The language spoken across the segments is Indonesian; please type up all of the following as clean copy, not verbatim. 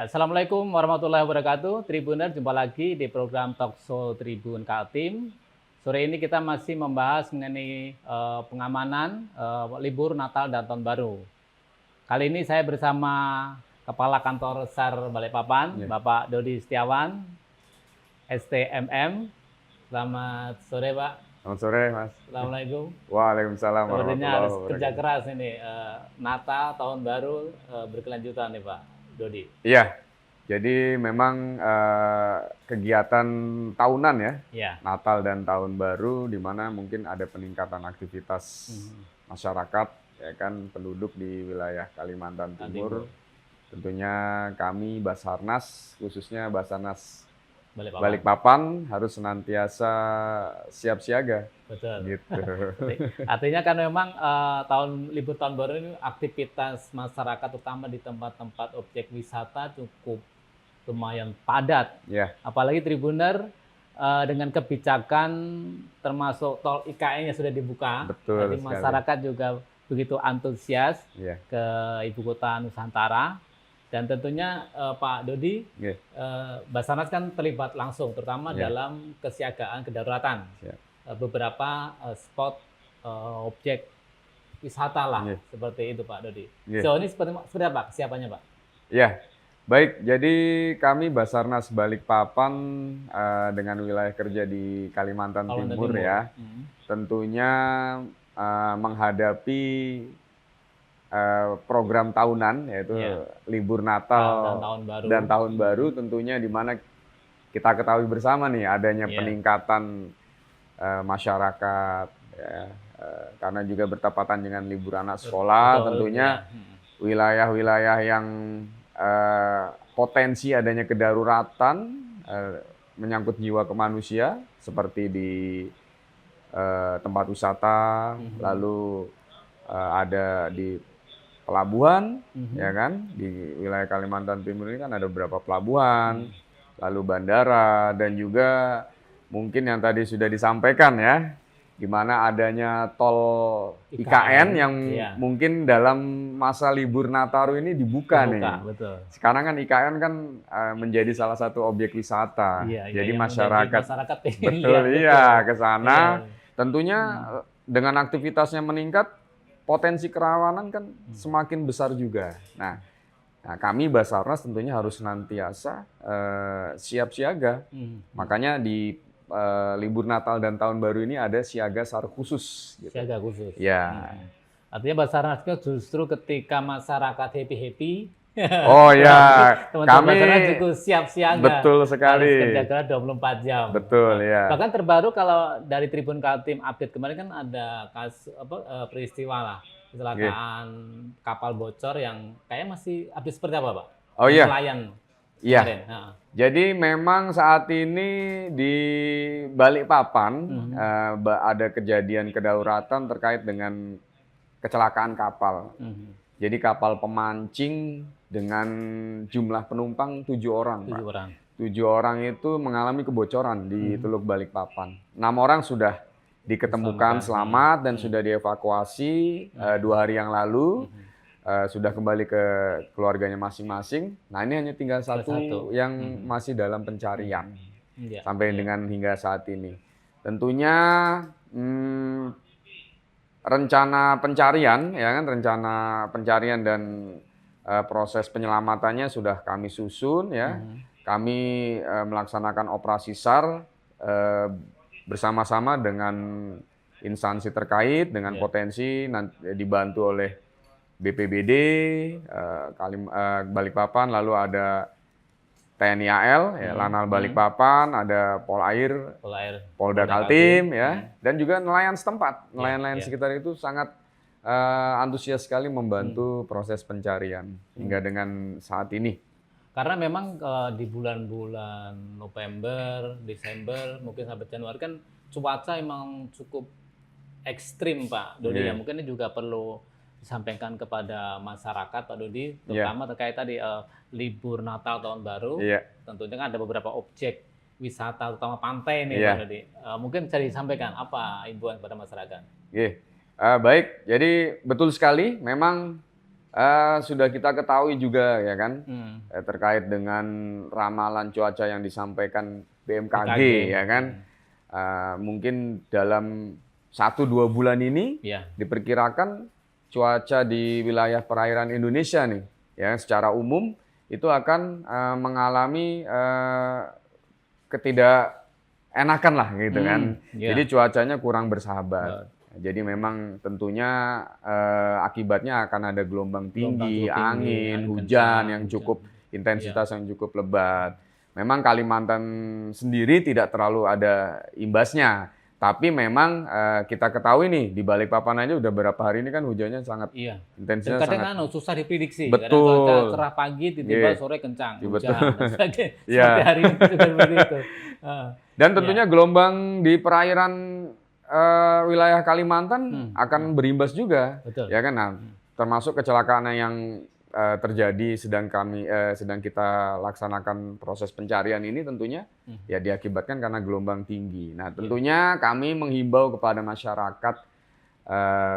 Ya, Assalamualaikum warahmatullahi wabarakatuh. Tribuner, jumpa lagi di program Talkshow Tribun Kaltim. Sore ini kita masih membahas mengenai pengamanan libur Natal dan Tahun Baru. Kali ini saya bersama Kepala Kantor SAR Balikpapan, Bapak Dodi Setiawan, STMM. Selamat sore, Pak. Selamat sore, Mas. Assalamualaikum. Waalaikumsalam Sepertinya warahmatullahi harus kerja wabarakatuh. keras ini. Natal, Tahun Baru berkelanjutan nih, Pak Dodi. Iya, jadi memang kegiatan tahunan ya, Ya. Natal dan Tahun Baru, di mana mungkin ada peningkatan aktivitas masyarakat, ya kan, penduduk di wilayah Kalimantan Timur. Tentunya kami Basarnas, khususnya Basarnas Balikpapan harus senantiasa siap siaga. Betul. Gitu. Artinya kan memang libur tahun baru ini aktivitas masyarakat terutama di tempat-tempat objek wisata cukup lumayan padat. Ya. Apalagi Tribuner dengan kebijakan termasuk tol IKN yang sudah dibuka. Betul Jadi sekali. masyarakat juga begitu antusias Ya. ke ibu kota Nusantara. Dan tentunya Pak Dodi, Basarnas kan terlibat langsung, terutama dalam kesiagaan kedaruratan. Beberapa spot objek wisata lah, seperti itu Pak Dodi. So ini seperti apa kesiapannya Pak? Ya, baik. Jadi kami Basarnas Balikpapan dengan wilayah kerja di Kalimantan Timur ya, tentunya menghadapi program tahunan yaitu libur Natal dan Tahun Baru tentunya di mana kita ketahui bersama nih adanya peningkatan masyarakat ya, karena juga bertepatan dengan libur anak sekolah. Tentunya wilayah-wilayah yang potensi adanya kedaruratan menyangkut jiwa ke manusia seperti di tempat wisata, lalu ada di pelabuhan, ya kan, di wilayah Kalimantan Timur ini kan ada beberapa pelabuhan, lalu bandara, dan juga mungkin yang tadi sudah disampaikan ya, di mana adanya tol IKN yang mungkin dalam masa libur Nataru ini dibuka nih. Betul. Sekarang kan IKN kan menjadi salah satu objek wisata, jadi masyarakat betul iya ke sana. Tentunya dengan aktivitasnya meningkat, potensi kerawanan kan semakin besar juga. Nah, kami Basarnas tentunya harus senantiasa siap siaga. Makanya di libur Natal dan Tahun Baru ini ada siaga SAR khusus. Gitu. Siaga khusus. Ya. Artinya Basarnas justru ketika masyarakat happy. Oh ya, kami juga siap siaga. Betul sekali. Harus kerja keras 24 jam. Betul ya. Bahkan terbaru kalau dari Tribun Kaltim update kemarin kan ada peristiwa lah, kecelakaan kapal bocor yang kayaknya masih update seperti apa Pak? Oh iya. Nelayan. Iya. Jadi memang saat ini di Balikpapan ada kejadian kedaruratan terkait dengan kecelakaan kapal. Jadi kapal pemancing dengan jumlah penumpang 7 orang. 7 orang itu mengalami kebocoran di Teluk Balikpapan. 6 orang sudah diketemukan selamat dan sudah dievakuasi 2 hari yang lalu. Sudah kembali ke keluarganya masing-masing. Nah ini hanya tinggal satu yang masih dalam pencarian sampai dengan hingga saat ini. Tentunya rencana pencarian, ya kan, rencana pencarian dan proses penyelamatannya sudah kami susun, ya. Kami melaksanakan operasi SAR bersama-sama dengan instansi terkait, dengan potensi dibantu oleh BPBD, Balikpapan, lalu ada TNI AL, ya, Lanal Balikpapan, ada Polair, Polda Kaltim, ya, dan juga nelayan setempat. Nelayan-nelayan sekitar itu sangat antusias sekali membantu proses pencarian hingga dengan saat ini. Karena memang di bulan-bulan November, Desember, mungkin sampai Januari kan cuaca emang cukup ekstrim Pak Dodi. Ya, mungkin ini juga perlu disampaikan kepada masyarakat Pak Dodi, terutama terkait tadi libur Natal Tahun Baru. Tentunya kan ada beberapa objek wisata terutama pantai nih Pak Dodi. Mungkin bisa disampaikan apa himbauan kepada masyarakat? Baik, jadi betul sekali memang Sudah kita ketahui juga ya kan, Hmm. terkait dengan ramalan cuaca yang disampaikan BMKG BMKG. ya kan. Mungkin dalam 1-2 bulan ini Ya. diperkirakan cuaca di wilayah perairan Indonesia nih ya secara umum itu akan mengalami ketidakenakan lah gitu kan. Ya. Jadi cuacanya kurang bersahabat. Jadi memang tentunya akibatnya akan ada gelombang tinggi, cukup tinggi, angin, angin hujan kencang, yang hujan. cukup intensitas yang cukup lebat. Memang Kalimantan sendiri tidak terlalu ada imbasnya. Tapi memang kita ketahui nih di Balikpapan aja udah beberapa hari ini kan hujannya sangat Iya. Dan intensitasnya kadang sangat susah diprediksi. betul. Kadang cuaca cerah pagi, tiba-tiba Iya. sore kencang, Iya, hujan. betul. Dan sebagainya. Iya. Seperti hari ini juga seperti itu. Dan tentunya gelombang di perairan wilayah Kalimantan akan berimbas juga, Betul. ya kan? Nah, termasuk kecelakaan yang terjadi sedang kita laksanakan proses pencarian ini tentunya ya diakibatkan karena gelombang tinggi. Nah, tentunya kami menghimbau kepada masyarakat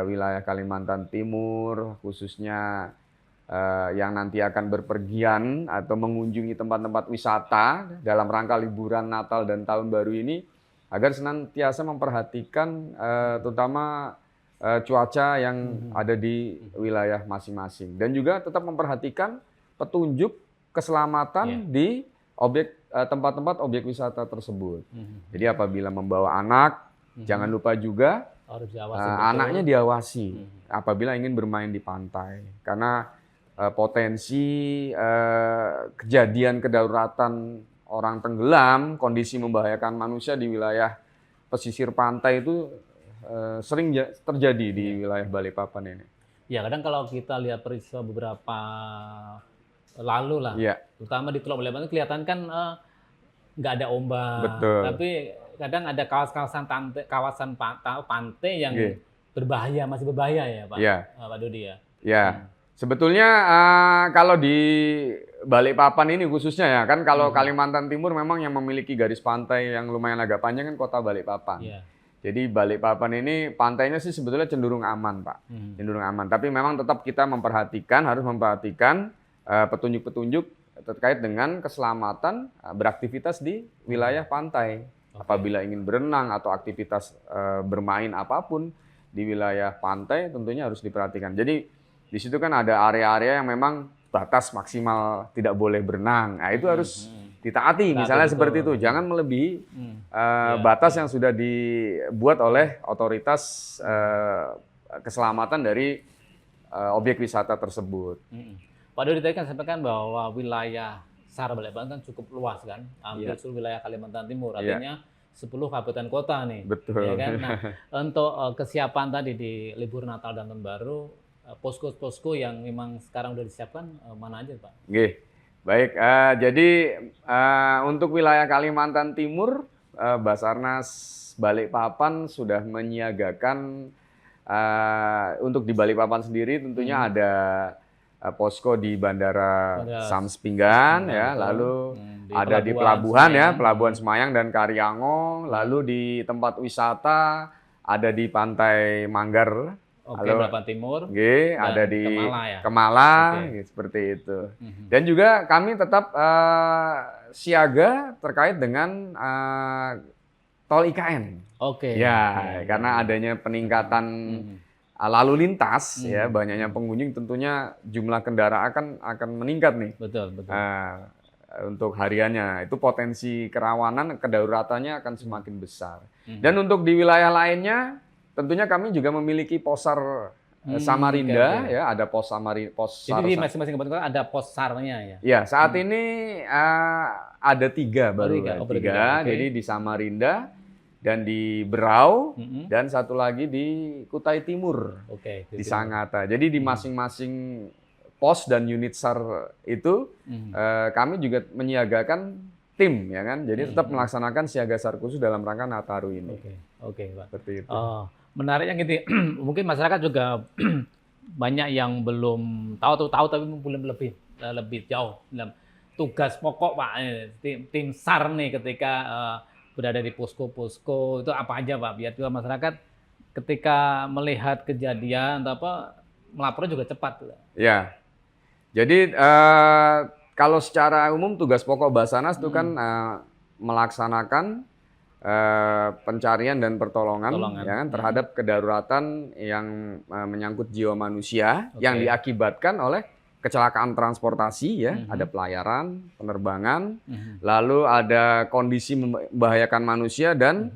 wilayah Kalimantan Timur, khususnya yang nanti akan berpergian atau mengunjungi tempat-tempat wisata dalam rangka liburan Natal dan Tahun Baru ini, agar senantiasa memperhatikan terutama cuaca yang ada di wilayah masing-masing. Dan juga tetap memperhatikan petunjuk keselamatan di tempat-tempat objek wisata tersebut. Jadi apabila membawa anak, jangan lupa juga Harus diawasi anaknya diawasi apabila ingin bermain di pantai. Karena potensi kejadian kedaruratan orang tenggelam, kondisi membahayakan manusia di wilayah pesisir pantai itu sering terjadi di wilayah Balikpapan ini. Ya, kadang kalau kita lihat peristiwa beberapa lalu lah, terutama di Teluk Balikpapan kelihatan kan nggak ada ombak. Betul. Tapi kadang ada kawasan pantai yang berbahaya, masih berbahaya ya Pak, Pak Dodi ya. Ya, sebetulnya kalau di Balikpapan ini khususnya ya kan, kalau Kalimantan Timur memang yang memiliki garis pantai yang lumayan agak panjang kan kota Balikpapan. Jadi Balikpapan ini pantainya sih sebetulnya cenderung aman Pak, cenderung aman. Tapi memang tetap kita harus memperhatikan petunjuk-petunjuk terkait dengan keselamatan beraktivitas di wilayah pantai. Apabila ingin berenang atau aktivitas bermain apapun di wilayah pantai tentunya harus diperhatikan. Jadi di situ kan ada area-area yang memang batas maksimal tidak boleh berenang. Nah, itu harus ditaati, misalnya seperti itu. Jangan melebihi batas yang sudah dibuat oleh otoritas keselamatan dari objek wisata tersebut. Pak Dodi tadi kan sampaikan bahwa wilayah SAR Balikpapan kan cukup luas kan, hampir seluruh wilayah Kalimantan Timur, artinya 10 kabupaten kota nih. Betul. Ya kan? Nah, untuk kesiapan tadi di libur Natal dan Tahun Baru, posko-posko yang memang sekarang udah disiapkan mana aja Pak? Oke, baik. Jadi untuk wilayah Kalimantan Timur, Basarnas Balikpapan sudah menyiagakan untuk di Balikpapan sendiri tentunya ada posko di Bandara Sams Pinggan ya, lalu ada di pelabuhan Semayang, Pelabuhan Semayang dan Karyango, lalu di tempat wisata ada di Pantai Manggar. Balikpapan Timur. Ada di Kemala, seperti itu. Dan juga kami tetap siaga terkait dengan tol IKN. Karena adanya peningkatan lalu lintas ya, banyaknya pengunjung, tentunya jumlah kendaraan akan meningkat nih. Betul. Untuk hariannya itu potensi kerawanan kedaruratannya akan semakin besar. Dan untuk di wilayah lainnya tentunya kami juga memiliki posar Samarinda ya, ada pos SAR. Jadi di masing-masing kabupaten ada pos SAR-nya ya. Ya, saat ini ada 3 baru. Tiga. Jadi di Samarinda dan di Berau, dan satu lagi di Kutai Timur, di Sangatta. Jadi di masing-masing pos dan unit SAR itu kami juga menyiagakan tim, ya kan. Jadi tetap melaksanakan siaga SAR khusus dalam rangka Nataru ini. Oke, Pak. Seperti itu. Menariknya gitu, mungkin masyarakat juga banyak yang belum tahu tapi belum lebih jauh dalam tugas pokok Pak, tim SAR nih ketika berada di posko-posko itu apa aja Pak, biar juga masyarakat ketika melihat kejadian atau apa melapornya juga cepat. Ya. Jadi kalau secara umum tugas pokok Basarnas itu kan melaksanakan pencarian dan pertolongan ya kan, terhadap kedaruratan yang menyangkut jiwa manusia yang diakibatkan oleh kecelakaan transportasi ya, ada pelayaran, penerbangan, lalu ada kondisi membahayakan manusia dan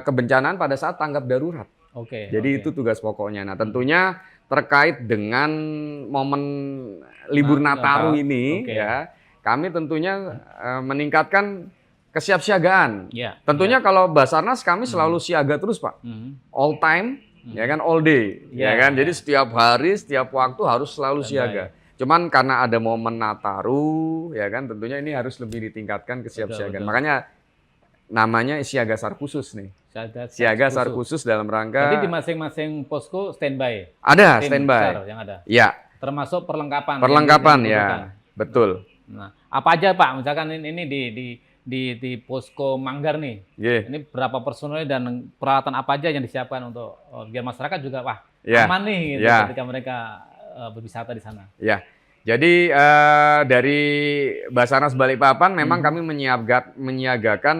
kebencanaan pada saat tanggap darurat. Jadi itu tugas pokoknya. Nah, tentunya terkait dengan momen libur Nataru ini ya, kami tentunya meningkatkan kesiapsiagaan. Tentunya kalau Basarnas kami selalu siaga terus, Pak. All time, ya kan, all day, ya kan. Jadi setiap hari, setiap waktu harus selalu siaga. Cuman karena ada momen Nataru, ya kan, tentunya ini harus lebih ditingkatkan kesiapsiagaan. Makanya namanya siaga SAR khusus nih. Siaga SAR khusus dalam rangka. Jadi di masing-masing posko standby. Ada standby. Yang ada. Ya. Termasuk perlengkapan. Perlengkapan ya, betul. Nah, apa aja Pak? Misalkan ini di posko Manggar nih. Ini berapa personel dan peralatan apa aja yang disiapkan untuk biar masyarakat juga aman nih gitu, ketika mereka berwisata di sana. Ya. Jadi dari Basarnas Balikpapan memang kami menyiagakan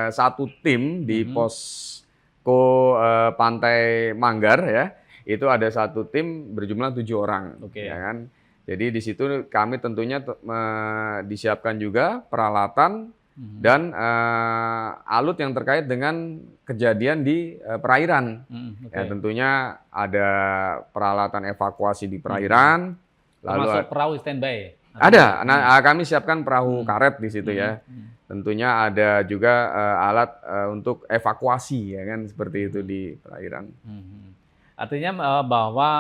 satu tim di posko Pantai Manggar ya. Itu ada satu tim berjumlah 7 orang, ya kan. Jadi di situ kami tentunya disiapkan juga peralatan dan alut yang terkait dengan kejadian di perairan. Ya, tentunya ada peralatan evakuasi di perairan. Lalu termasuk perahu standby. Ada. Nah, kami siapkan perahu karet di situ ya. Tentunya ada juga alat untuk evakuasi ya kan, seperti itu di perairan. Artinya bahwa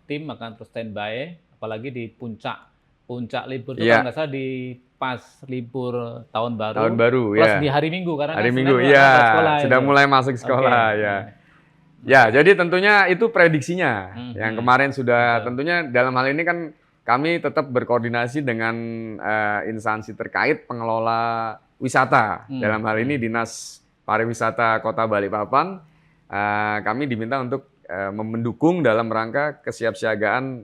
tim akan terus standby, apalagi di puncak libur itu kalau nggak salah di pas libur tahun baru. Tahun baru plus di hari Minggu karena hari Minggu sekolah, sudah mulai masuk sekolah ya. Ya, jadi tentunya itu prediksinya. Yang kemarin sudah tentunya dalam hal ini kan kami tetap berkoordinasi dengan instansi terkait pengelola wisata. Dalam hal ini Dinas Pariwisata Kota Balikpapan. Kami diminta untuk mendukung dalam rangka kesiapsiagaan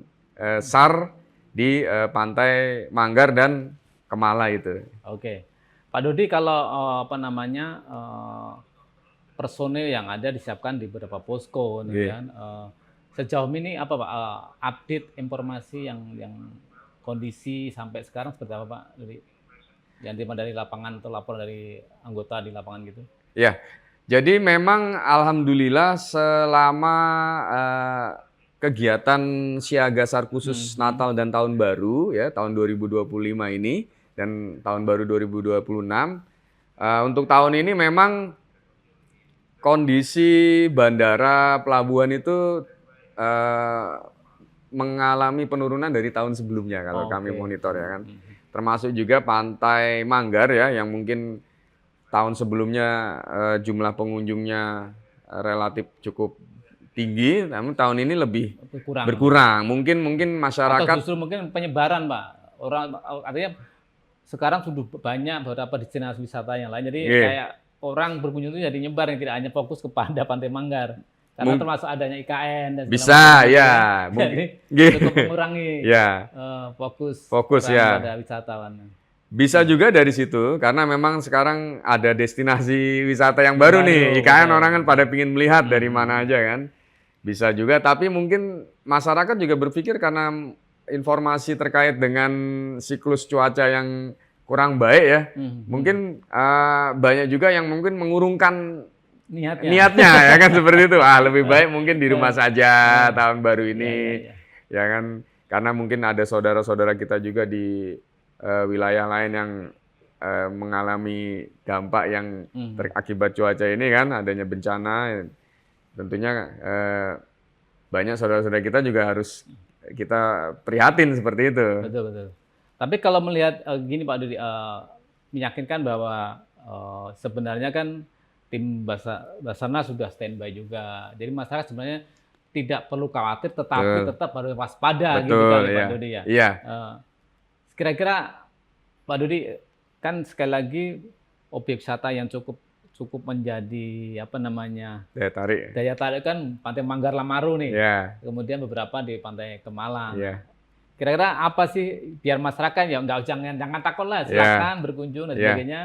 SAR di Pantai Manggar dan Kemala itu. Pak Dodi, kalau personil yang ada disiapkan di beberapa posko, kan? Sejauh ini apa Pak update informasi yang kondisi sampai sekarang seperti apa Pak? Yang terima dari lapangan atau laporan dari anggota di lapangan gitu? Ya. Jadi memang alhamdulillah selama kegiatan siaga SAR khusus Natal dan Tahun Baru ya tahun 2025 ini dan Tahun Baru 2026 untuk tahun ini memang kondisi bandara pelabuhan itu mengalami penurunan dari tahun sebelumnya kalau kami monitor ya kan. Termasuk juga Pantai Manggar ya yang mungkin tahun sebelumnya jumlah pengunjungnya relatif cukup tinggi, namun tahun ini lebih berkurang. Mungkin masyarakat atau justru mungkin penyebaran, Pak. Orang artinya sekarang sudah banyak beberapa destinasi wisata yang lain. Jadi kayak orang berkunjung itu jadi nyebar yang tidak hanya fokus kepada Pantai Manggar. Karena termasuk adanya IKN dan bisa ya, mungkin untuk mengurangi fokus ya pada wisatawan. Bisa juga dari situ, karena memang sekarang ada destinasi wisata yang baru nih. IKN orang kan pada pingin melihat dari mana aja kan. Bisa juga, tapi mungkin masyarakat juga berpikir karena informasi terkait dengan siklus cuaca yang kurang baik ya. Mungkin banyak juga yang mungkin mengurungkan niatnya ya kan seperti itu. Lebih baik mungkin di rumah saja tahun baru ini. Ya kan, karena mungkin ada saudara-saudara kita juga di wilayah lain yang mengalami dampak yang akibat cuaca ini kan, adanya bencana, tentunya banyak saudara-saudara kita juga harus kita prihatin seperti itu. Betul. Tapi kalau melihat gini Pak Dodi, meyakinkan bahwa sebenarnya kan tim Basarnas sudah standby juga, jadi masyarakat sebenarnya tidak perlu khawatir, tetapi tetap harus waspada gitu kan Pak Dodi ya. Iya. Kira-kira Pak Dodi kan sekali lagi objek wisata yang cukup cukup menjadi apa namanya Daya tarik. daya tarik kan Pantai Manggar Lamaru nih. Ya, Kemudian beberapa di Pantai Kemalang. ya, Kira-kira apa sih biar masyarakat ya nggak jangan takut lah, ya, silakan berkunjung dan ya, sebagainya.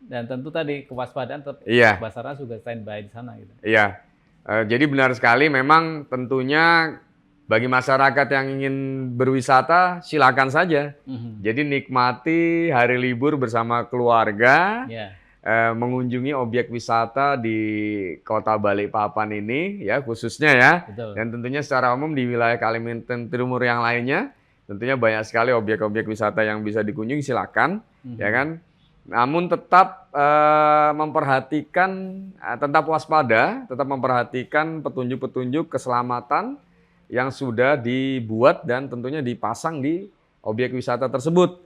Dan tentu tadi kewaspadaan tetap iya, Basarnas juga standby di sana gitu. iya. Jadi benar sekali, memang tentunya bagi masyarakat yang ingin berwisata, silakan saja. Jadi nikmati hari libur bersama keluarga, Ya, mengunjungi objek wisata di Kota Balikpapan ini, ya khususnya ya. betul. Dan tentunya secara umum di wilayah Kalimantan Timur yang lainnya, tentunya banyak sekali objek-objek wisata yang bisa dikunjungi, silakan, ya kan. Namun tetap memperhatikan, tetap waspada, tetap memperhatikan petunjuk-petunjuk keselamatan yang sudah dibuat dan tentunya dipasang di objek wisata tersebut,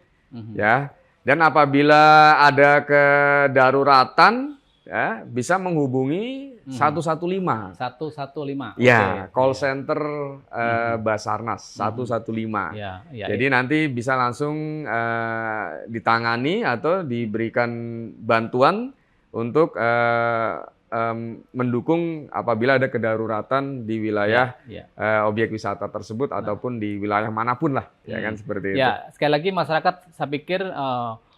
ya. Dan apabila ada kedaruratan, ya bisa menghubungi 115. 115. Ya, Oke. call center Basarnas 115. Ya, ya. Jadi nanti bisa langsung ditangani atau diberikan bantuan untuk mendukung apabila ada kedaruratan di wilayah ya. objek wisata tersebut ataupun di wilayah manapun lah, ya kan seperti itu. Ya, sekali lagi masyarakat saya pikir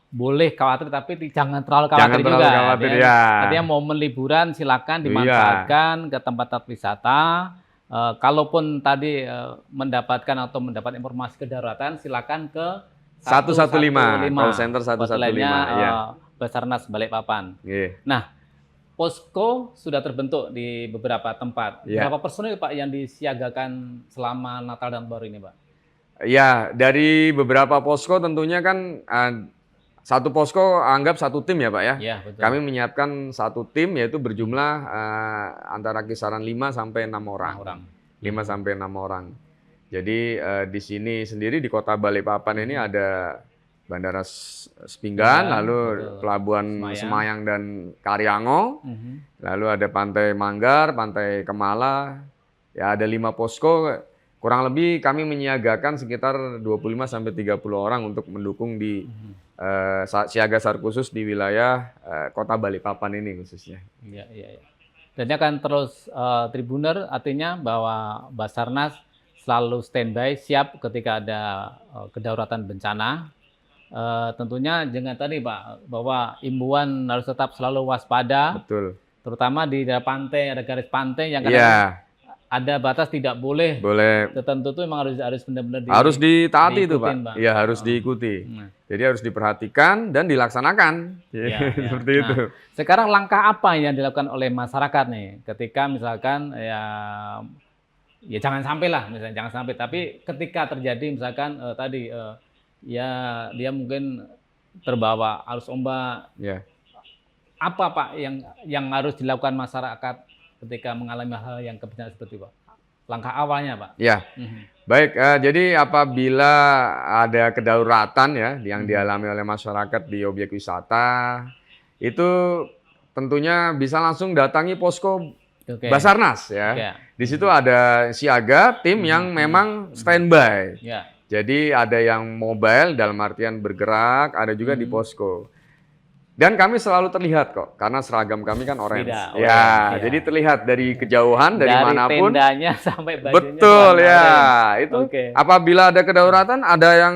boleh khawatir tapi jangan terlalu Jangan khawatir terlalu juga. khawatir, Ya. ya. Artinya momen liburan silakan dimanfaatkan ke tempat-tempat wisata. Kalaupun tadi mendapatkan atau mendapat informasi kedaruratan, silakan ke 115, call center 115, hotline-nya, ya. Basarnas Balikpapan. Yeah. Nah, posko sudah terbentuk di beberapa tempat. Ya. Berapa personil Pak yang disiagakan selama Natal dan Baru ini, Pak? Ya, dari beberapa posko tentunya kan satu posko anggap satu tim ya Pak ya. Ya, betul. Kami menyiapkan satu tim yaitu berjumlah antara kisaran 5 sampai 6 orang. 5 sampai 6 orang. Jadi di sini sendiri di Kota Balikpapan ini ada Bandara Sepinggan, lalu betul. Pelabuhan Semayang dan Karyango, lalu ada Pantai Manggar, Pantai Kemala, ya ada 5 posko. Kurang lebih kami menyiagakan sekitar 25 sampai 30 orang untuk mendukung di siaga SAR khusus di wilayah Kota Balikpapan ini khususnya. Iya, iya, iya. Dan ini akan terus Tribuner, artinya bahwa Basarnas selalu standby, siap ketika ada kedaruratan bencana. Tentunya jangan tadi Pak, bahwa imbauan harus tetap selalu waspada. Betul. Terutama di daerah pantai, ada garis pantai yang Iya. ada batas tidak boleh. Boleh. Tertentu itu memang harus benar-benar Harus ditaati itu Pak. Pak. Iya, harus diikuti. Nah. Jadi harus diperhatikan dan dilaksanakan. Ya, ya. Seperti itu. Sekarang langkah apa yang dilakukan oleh masyarakat nih ketika misalkan ya jangan sampai lah, misalnya jangan sampai, tapi ketika terjadi misalkan tadi ya dia mungkin terbawa arus ombak, Ya. apa Pak yang harus dilakukan masyarakat ketika mengalami hal yang kebencian seperti itu, Pak? Langkah awalnya, Pak. Ya. Baik, jadi apabila ada kedaruratan ya yang dialami oleh masyarakat di objek wisata, itu tentunya bisa langsung datangi posko Basarnas ya. Oke. Di situ ada siaga tim yang memang standby. Ya. Jadi ada yang mobile dalam artian bergerak, ada juga di posko. Dan kami selalu terlihat kok, karena seragam kami kan orange. Beda, Ya, orange, jadi terlihat dari kejauhan, dari manapun. tendanya sampai bajunya. Betul ya, itu Oke. apabila ada kedaruratan, ada yang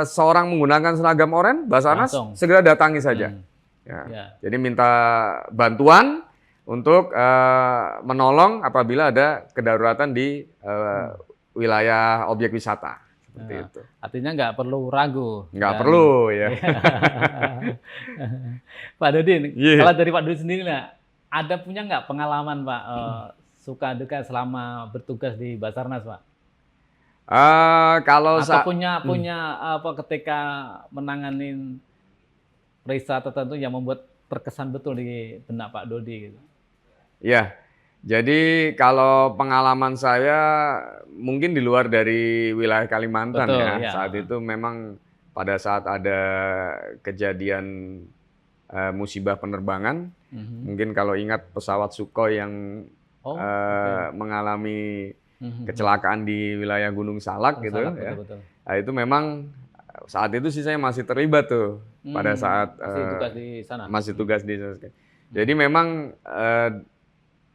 seorang menggunakan seragam oranye, Basarnas Langsung. segera datangi saja. Ya. Ya. Jadi minta bantuan untuk menolong apabila ada kedaruratan di wilayah objek wisata. Seperti itu. Artinya nggak perlu ragu. Nggak perlu ya. Pak Dodi, Yeah. kalau dari Pak Dodi sendiri ada punya nggak pengalaman Pak suka duka selama bertugas di Basarnas Pak? Kalau Atau punya apa ketika menanganin peristiwa tertentu yang membuat terkesan betul di benak Pak Dodi gitu. Ya, jadi kalau pengalaman saya mungkin di luar dari wilayah Kalimantan. Betul, ya. ya. Saat itu memang pada saat ada kejadian musibah penerbangan, mungkin kalau ingat pesawat Sukhoi yang mengalami kecelakaan di wilayah Gunung Salak gitu. Salak, ya. betul. Nah, itu memang saat itu sih saya masih terlibat tuh pada saat masih tugas di sana. Masih tugas di sana. Jadi memang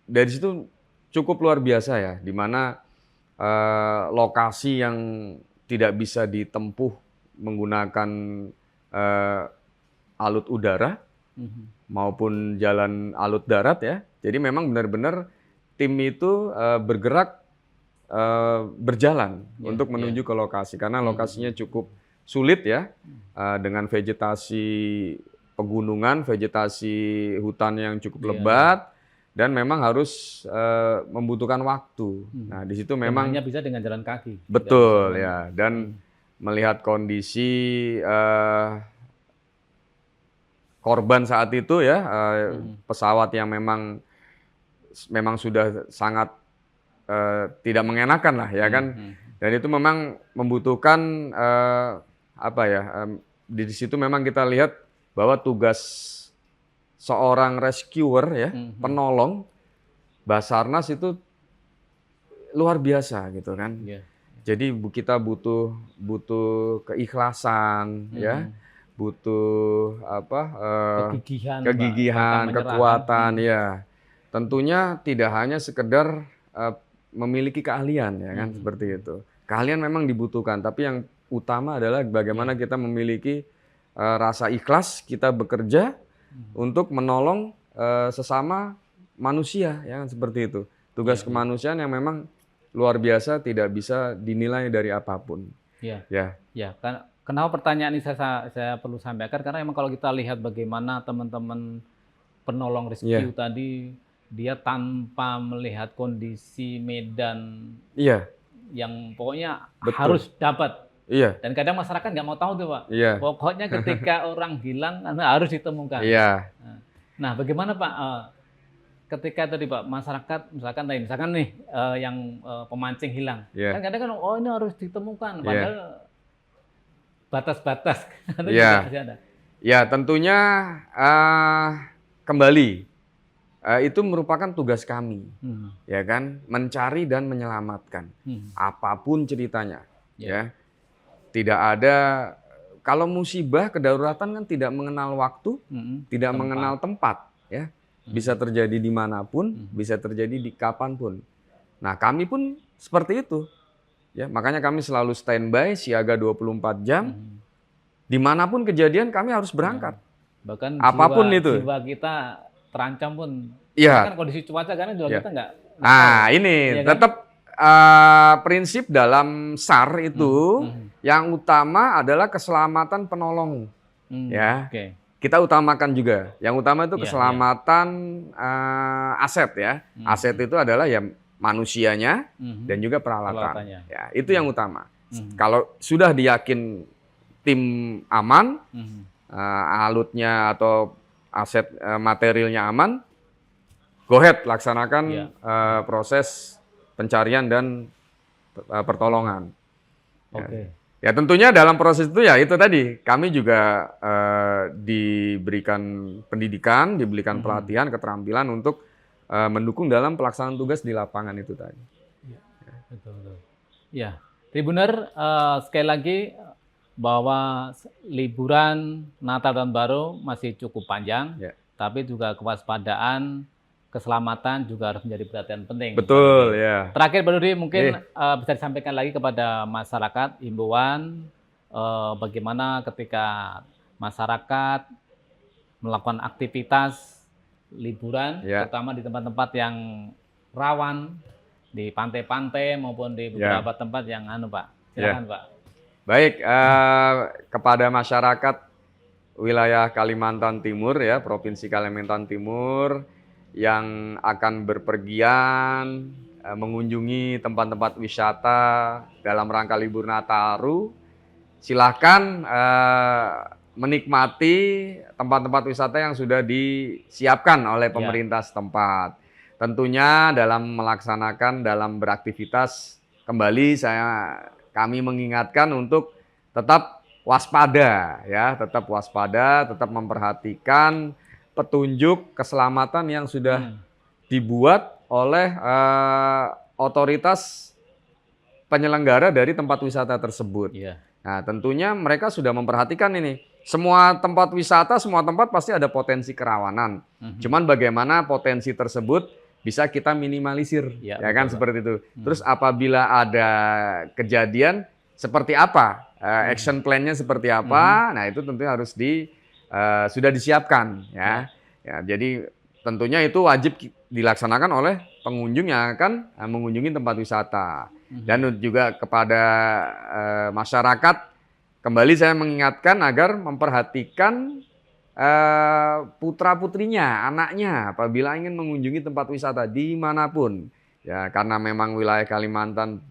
dari situ cukup luar biasa ya, di mana lokasi yang tidak bisa ditempuh menggunakan alut udara maupun jalan alut darat ya. Jadi memang benar-benar tim itu bergerak berjalan untuk menuju ke lokasi karena lokasinya cukup sulit ya, dengan vegetasi pegunungan, vegetasi hutan yang cukup lebat dan memang harus membutuhkan waktu. Nah di situ memang hanya bisa dengan jalan kaki. Betul ya, dan melihat kondisi korban saat itu ya, pesawat yang memang sudah sangat tidak mengenakan lah ya kan, dan itu memang membutuhkan di situ memang kita lihat bahwa tugas seorang rescuer ya, penolong Basarnas itu luar biasa gitu kan. Jadi kita butuh keikhlasan ya, butuh kegigihan, kekuatan ya. Tentunya tidak hanya sekedar memiliki keahlian ya kan, seperti itu. Keahlian memang dibutuhkan, tapi yang utama adalah bagaimana kita memiliki rasa ikhlas kita bekerja untuk menolong sesama manusia ya kan, seperti itu. Tugas kemanusiaan yang memang luar biasa, tidak bisa dinilai dari apapun. Kenapa pertanyaan ini saya perlu sampaikan, karena memang kalau kita lihat bagaimana teman-teman penolong rescue tadi, dia tanpa melihat kondisi medan yang pokoknya harus dapat. Dan kadang masyarakat nggak mau tahu tuh Pak. Pokoknya ketika orang hilang harus ditemukan. Nah bagaimana Pak ketika tadi Pak masyarakat misalkan nih yang pemancing hilang, kan kadang kan ini harus ditemukan, padahal batas-batas ada. Ya tentunya kembali itu merupakan tugas kami, ya kan, mencari dan menyelamatkan apapun ceritanya, ya. Tidak ada, kalau musibah kedaruratan kan tidak mengenal waktu, tidak mengenal tempat, ya. Bisa terjadi dimanapun, bisa terjadi di kapanpun. Nah kami pun seperti itu, ya. Makanya kami selalu standby, siaga 24 jam, dimanapun kejadian kami harus berangkat. Bahkan apapun jiwa kita terancam pun, kan kondisi cuaca karena juga kita nggak. Nah ini tetap prinsip dalam SAR itu yang utama adalah keselamatan penolong, ya. Kita utamakan juga. Yang utama itu keselamatan aset ya. Aset itu adalah ya manusianya dan juga peralatannya. Ya, itu yang utama. Kalau sudah diyakin tim aman, alutnya atau aset materialnya aman, go ahead laksanakan proses pencarian dan pertolongan. Ya tentunya dalam proses itu ya itu tadi kami juga diberikan pendidikan, diberikan pelatihan, keterampilan untuk mendukung dalam pelaksanaan tugas di lapangan itu tadi. Betul. Ya, Tribuner, sekali lagi bahwa liburan Natal dan Baru masih cukup panjang, tapi juga kewaspadaan, keselamatan juga harus menjadi perhatian penting. Betul, ya. Terakhir, Pak Dudi, mungkin bisa disampaikan lagi kepada masyarakat himbauan bagaimana ketika masyarakat melakukan aktivitas liburan, terutama di tempat-tempat yang rawan, di pantai-pantai maupun di beberapa tempat yang Pak. Silakan, Pak. Baik, kepada masyarakat wilayah Kalimantan Timur ya, Provinsi Kalimantan Timur yang akan berpergian mengunjungi tempat-tempat wisata dalam rangka libur Nataru, silahkan menikmati tempat-tempat wisata yang sudah disiapkan oleh pemerintah setempat. Tentunya dalam melaksanakan, dalam beraktivitas, kembali kami mengingatkan untuk tetap waspada ya, tetap waspada, tetap memperhatikan petunjuk keselamatan yang sudah dibuat oleh otoritas penyelenggara dari tempat wisata tersebut. Nah, tentunya mereka sudah memperhatikan ini. Semua tempat wisata, semua tempat pasti ada potensi kerawanan. Cuman bagaimana potensi tersebut bisa kita minimalisir, ya kan, seperti itu. Terus apabila ada kejadian seperti apa, action plan-nya seperti apa, nah itu tentunya harus sudah disiapkan, ya. Ya, jadi tentunya itu wajib dilaksanakan oleh pengunjung yang akan mengunjungi tempat wisata. Dan juga kepada masyarakat, kembali saya mengingatkan agar memperhatikan putra-putrinya, anaknya apabila ingin mengunjungi tempat wisata dimanapun. Ya, karena memang wilayah Kalimantan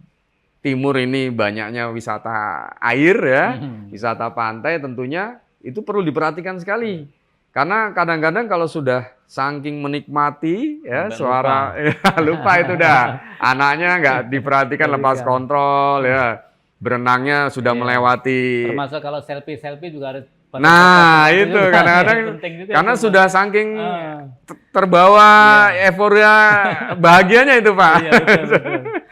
Timur ini banyaknya wisata air ya, wisata pantai, tentunya itu perlu diperhatikan sekali. Karena kadang-kadang kalau sudah saking menikmati ya suara lupa itu dah. Anaknya nggak diperhatikan, lepas kontrol ya. Berenangnya sudah melewati. Termasuk kalau selfie juga harus. Nah, itu kadang-kadang karena sudah saking terbawa euforia bahagianya itu, Pak. Iya, betul.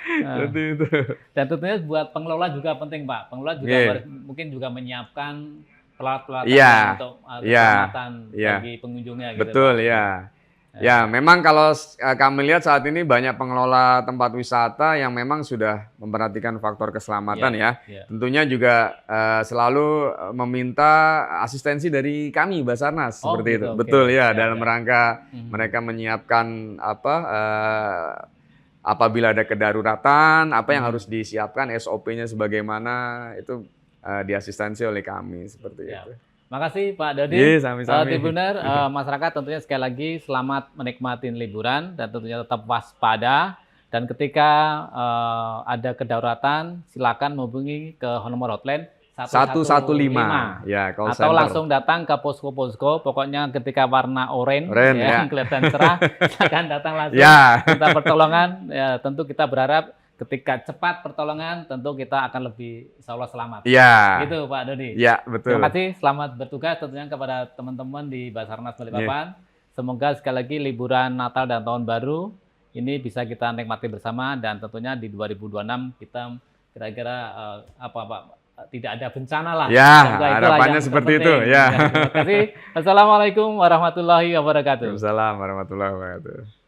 Seperti itu. Dan tentunya buat pengelola juga penting, Pak. Pengelola juga mungkin juga menyiapkan pelat-pelatan untuk keselamatan bagi pengunjungnya. Betul, gitu, ya. Ya, memang kalau kami lihat saat ini banyak pengelola tempat wisata yang memang sudah memperhatikan faktor keselamatan ya. Tentunya juga selalu meminta asistensi dari kami Basarnas seperti itu. Betul ya, dalam rangka mereka menyiapkan apabila ada kedaruratan, apa yang harus disiapkan, SOP-nya sebagaimana itu diasistensi oleh kami seperti itu. Makasih Pak Dodi. Sami-sami. Tribunner, masyarakat tentunya sekali lagi selamat menikmati liburan dan tentunya tetap waspada. Dan ketika ada kedaruratan, silakan menghubungi ke nomor hotline 115 ya, call atau center. Langsung datang ke posko-posko. Pokoknya ketika warna oranye yang kelihatan cerah, silakan datang langsung minta pertolongan. Ya, tentu kita berharap ketika cepat pertolongan, tentu kita akan lebih insya Allah selamat. Iya. Gitu Pak Dodi. Iya, betul. Terima kasih, selamat bertugas tentunya kepada teman-teman di Basarnas Balikpapan. Semoga sekali lagi liburan Natal dan Tahun Baru ini bisa kita nikmati bersama, dan tentunya di 2026 kita kira-kira tidak ada bencana lah. Ya, harapannya seperti itu. Ya. Terima kasih. Assalamualaikum warahmatullahi wabarakatuh. Waalaikumsalam warahmatullahi wabarakatuh.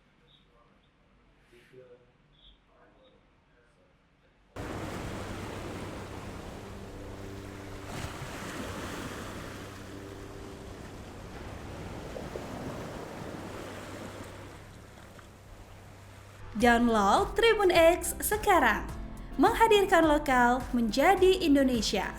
Download Tribun X sekarang, menghadirkan lokal menjadi Indonesia.